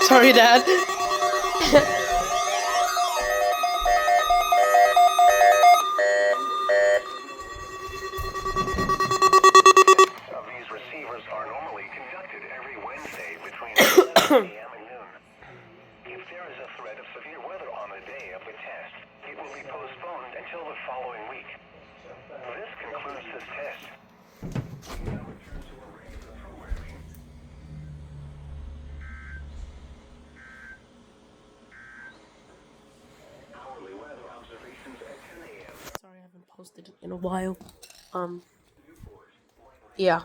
Sorry, Dad. These receivers are normally conducted every Wednesday between 11 a.m. and noon. If there is a threat of severe weather on the day of the test, it will be postponed until the following week. This concludes this test. We now return to our regular programming. Hourly weather observations at 10 a.m. Sorry, I haven't posted in a while. Yeah.